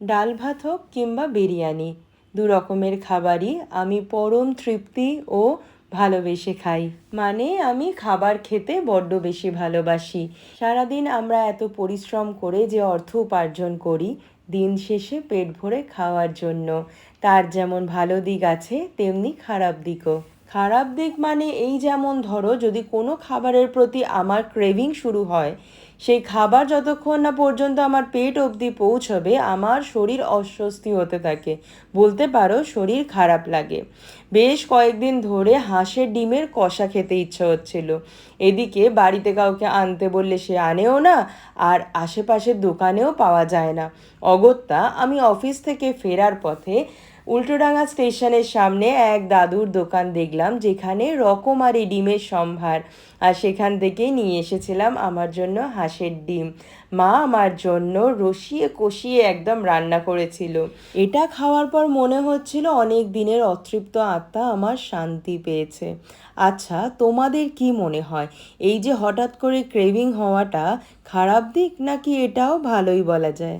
ডাল ভাত হোক কিংবা বিরিয়ানি, দু রকমের খাবারই আমি পরম তৃপ্তি ও ভালোবেসে খাই। মানে আমি খাবার খেতে বড্ড বেশি ভালোবাসি। সারাদিন আমরা এত পরিশ্রম করে যে অর্থ উপার্জন করি দিন শেষে পেট ভরে খাওয়ার জন্য, তার যেমন ভালো দিক আছে তেমনি খারাপ দিকও। খারাপ দিক মানে এই যেমন ধরো, যদি কোনো খাবারের প্রতি আমার ক্রেভিং শুরু হয়, সেই খাবার যতক্ষণ না পর্যন্ত আমার পেট অবধি পৌঁছবে আমার শরীর অস্বস্তি হতে থাকে, বলতে পারো শরীর খারাপ লাগে। বেশ কয়েকদিন ধরে হাঁসের ডিমের কষা খেতে ইচ্ছে হচ্ছিল। এদিকে বাড়িতে কাউকে আনতে বললে সে আনেও না, আর আশেপাশের দোকানেও পাওয়া যায় না। অগত্যা আমি অফিস থেকে ফেরার পথে উল্টোডাঙা স্টেশনের সামনে এক দাদুর দোকান দেখলাম, যেখানে রকমারি ডিমের সম্ভার, আর সেখান থেকেই নিয়ে এসেছিলাম আমার জন্য হাঁসের ডিম। মা আমার জন্য রসিয়ে কষিয়ে একদম রান্না করেছিল। এটা খাওয়ার পর মনে হচ্ছিল অনেক দিনের অতৃপ্ত আত্মা আমার শান্তি পেয়েছে। আচ্ছা, তোমাদের কি মনে হয়, এই যে হঠাৎ করে ক্রেভিং হওয়াটা খারাপ দিক নাকি এটাও ভালোই বলা যায়?